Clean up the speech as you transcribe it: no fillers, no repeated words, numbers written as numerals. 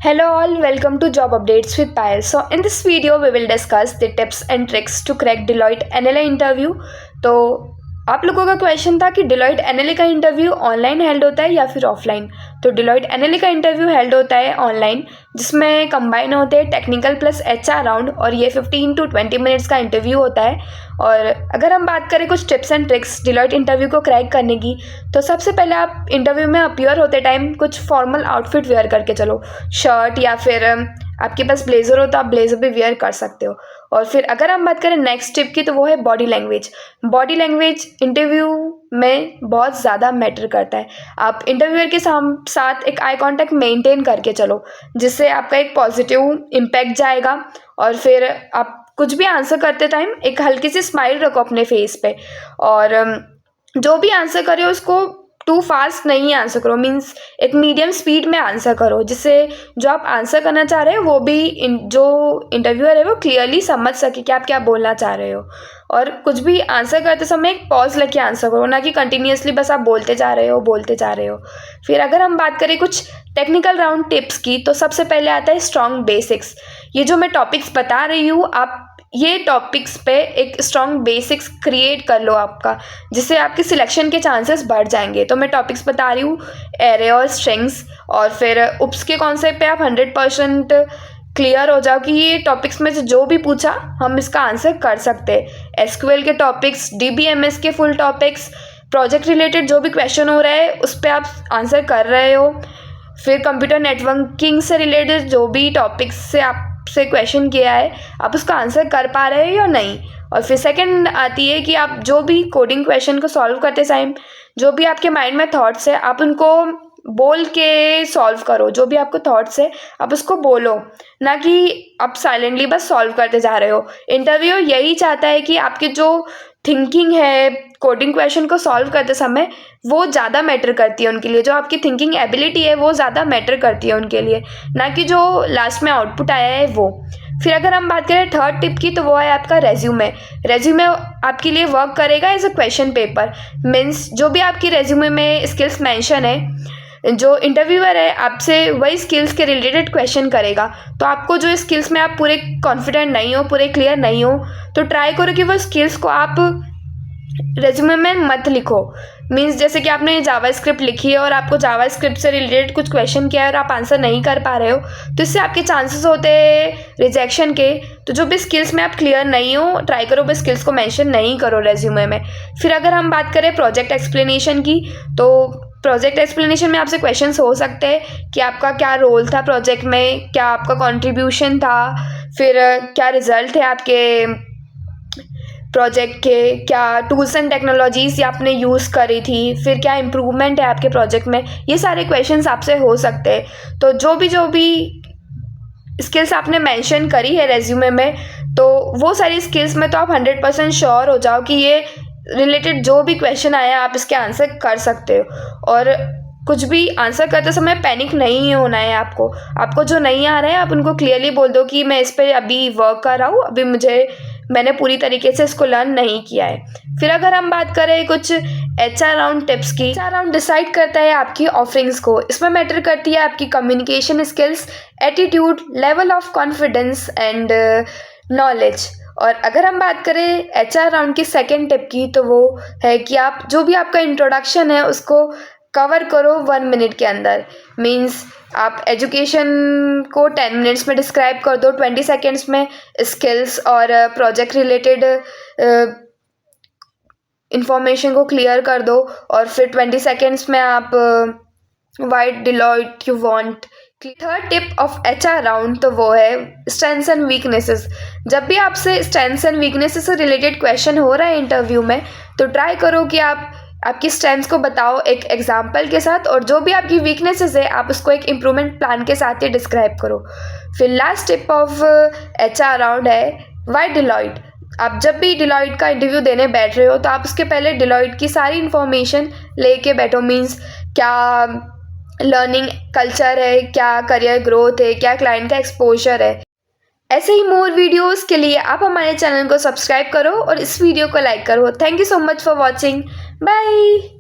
Hello all, welcome to Job Updates with Payal. So in this video we will discuss the tips and tricks to crack Deloitte NLA interview. तो आप लोगों का question था कि Deloitte NLA का interview online held होता है या फिर ऑफलाइन। तो Deloitte NLA का इंटरव्यू हेल्ड होता है ऑनलाइन, जिसमें कंबाइन होते हैं टेक्निकल प्लस HR राउंड, और ये 15 to 20 मिनट्स का इंटरव्यू होता है। और अगर हम बात करें कुछ tips and tricks Deloitte interview को क्रैक करने की, तो सबसे पहले आप इंटरव्यू में अपीयर होते टाइम कुछ फॉर्मल आउटफिट वेयर करके चलो। शर्ट या फिर आपके पास ब्लेज़र हो तो आप ब्लेज़र भी वेयर कर सकते हो। और फिर अगर हम बात करें नेक्स्ट टिप की, तो वो है body language. Body language interview में बहुत ज़्यादा मैटर करता है। आप इंटरव्यूअर के साथ एक आई कांटेक्ट मेंटेन करके चलो, जिससे आपका एक पॉजिटिव इम्पैक्ट जाएगा। और फिर आप कुछ भी आंसर करते टाइम एक हल्की सी स्माइल रखो अपने फेस पे, और जो भी आंसर करे उसको टू फास्ट नहीं आंसर करो, मीन्स एक मीडियम स्पीड में आंसर करो, जिससे जो आप आंसर करना चाह रहे हो वो भी जो इंटरव्यूअर है वो क्लियरली समझ सके कि आप क्या बोलना चाह रहे हो। और कुछ भी आंसर करते समय एक पॉज लेके आंसर करो, ना कि कंटिन्यूअसली बस आप बोलते जा रहे हो। फिर अगर हम बात करें कुछ टेक्निकल राउंड टिप्स की, तो सबसे पहले आता है स्ट्रॉन्ग बेसिक्स। ये जो मैं टॉपिक्स बता रही हूँ, आप ये टॉपिक्स पे एक स्ट्रॉन्ग बेसिक्स क्रिएट कर लो आपका, जिससे आपके सिलेक्शन के चांसेस बढ़ जाएंगे। तो मैं टॉपिक्स बता रही हूँ, एरे और स्ट्रिंग्स, और फिर उप्स के कॉन्सेप्ट पे आप 100% क्लियर हो जाओ कि ये टॉपिक्स में से जो भी पूछा हम इसका आंसर कर सकते हैं। एसक्यूएल के टॉपिक्स, DBMS के फुल टॉपिक्स, प्रोजेक्ट रिलेटेड जो भी क्वेश्चन हो रहा है उस पर आप आंसर कर रहे हो। फिर कंप्यूटर नेटवर्किंग से रिलेटेड जो भी टॉपिक्स से आपसे क्वेश्चन किया है, आप उसका आंसर कर पा रहे हो या नहीं। और फिर सेकंड आती है कि आप जो भी कोडिंग क्वेश्चन को सॉल्व करते टाइम जो भी आपके माइंड में थॉट्स है, आप उनको बोल के सॉल्व करो। जो भी आपको थॉट्स है आप उसको बोलो, ना कि आप साइलेंटली बस सॉल्व करते जा रहे हो। इंटरव्यू यही चाहता है कि आपकी जो थिंकिंग है कोडिंग क्वेश्चन को सॉल्व करते समय वो ज़्यादा मैटर करती है उनके लिए। जो आपकी थिंकिंग एबिलिटी है वो ज़्यादा मैटर करती है उनके लिए, ना कि जो लास्ट में आउटपुट आया है वो। फिर अगर हम बात करें थर्ड टिप की, तो वो है आपका रेज्यूमे। रेज्यूमे आपके लिए वर्क करेगा as a question paper, means जो भी आपकी रेज्यूमे में स्किल्स मेंशन है, जो इंटरव्यूअर है आपसे वही स्किल्स के रिलेटेड क्वेश्चन करेगा। तो आपको जो स्किल्स में आप पूरे कॉन्फिडेंट नहीं हो, पूरे क्लियर नहीं हो, तो ट्राई करो कि वो स्किल्स को आप रेज्यूमे में मत लिखो। मीन्स जैसे कि आपने जावास्क्रिप्ट लिखी है और आपको जावास्क्रिप्ट से रिलेटेड कुछ क्वेश्चन किया है और आप आंसर नहीं कर पा रहे हो, तो इससे आपके चांसेस होते हैं रिजेक्शन के। तो जो भी स्किल्स में आप क्लियर नहीं हो, ट्राई करो वो स्किल्स को मेंशन नहीं करो रेज्यूमे में। फिर अगर हम बात करें प्रोजेक्ट एक्सप्लेनेशन की, तो प्रोजेक्ट एक्सप्लेनेशन में आपसे क्वेश्चंस हो सकते हैं कि आपका क्या रोल था प्रोजेक्ट में, क्या आपका कंट्रीब्यूशन था, फिर क्या रिजल्ट है आपके प्रोजेक्ट के, क्या टूल्स एंड टेक्नोलॉजीज़ आपने यूज़ करी थी, फिर क्या इम्प्रूवमेंट है आपके प्रोजेक्ट में। ये सारे क्वेश्चंस आपसे हो सकते हैं। तो जो भी स्किल्स आपने मेंशन करी है रेज्यूमे में, तो वो सारी स्किल्स में तो आप 100% श्योर हो जाओ कि ये रिलेटेड जो भी क्वेश्चन आया आप इसके आंसर कर सकते हो। और कुछ भी आंसर करते समय पैनिक नहीं होना है आपको जो नहीं आ रहा है आप उनको क्लियरली बोल दो कि मैं इस पर अभी वर्क कर रहा हूँ, अभी मैंने पूरी तरीके से इसको लर्न नहीं किया है। फिर अगर हम बात करें कुछ HR राउंड टिप्स की, HR राउंड डिसाइड करता है आपकी ऑफरिंग्स को। इसमें मैटर करती है आपकी communication skills, attitude, level of confidence and knowledge. और अगर हम बात करें HR राउंड की सेकेंड टिप की, तो वो है कि आप जो भी आपका इंट्रोडक्शन है उसको कवर करो 1 मिनट के अंदर। मीन्स आप एजुकेशन को 10 मिनट्स में डिस्क्राइब कर दो, 20 सेकेंड्स में स्किल्स और प्रोजेक्ट रिलेटेड इंफॉर्मेशन को क्लियर कर दो, और फिर 20 सेकेंड्स में आप why Deloitte you want. Third tip of HR round, तो वो है स्ट्रेंथ्स एंड वीकनेसेस। जब भी आपसे स्ट्रेंथ्स एंड वीकनेसेस से रिलेटेड क्वेश्चन हो रहा है इंटरव्यू में, तो ट्राई करो कि आप आपकी स्ट्रेंथ्स को बताओ एक एग्जाम्पल के साथ, और जो भी आपकी वीकनेसेस है आप उसको एक इम्प्रूवमेंट प्लान के साथ ही डिस्क्राइब करो। फिर last tip of HR round है वाई डिलॉयट। आप जब भी डिलॉयट का इंटरव्यू देने बैठ रहे हो, तो आप उसके पहले डिलॉयट की सारी इन्फॉर्मेशन लेके बैठो। मीन्स क्या लर्निंग कल्चर है, क्या करियर ग्रोथ है, क्या क्लाइंट का एक्सपोजर है। ऐसे ही मोर वीडियोस के लिए आप हमारे चैनल को सब्सक्राइब करो और इस वीडियो को लाइक करो। Thank you so much for watching. Bye.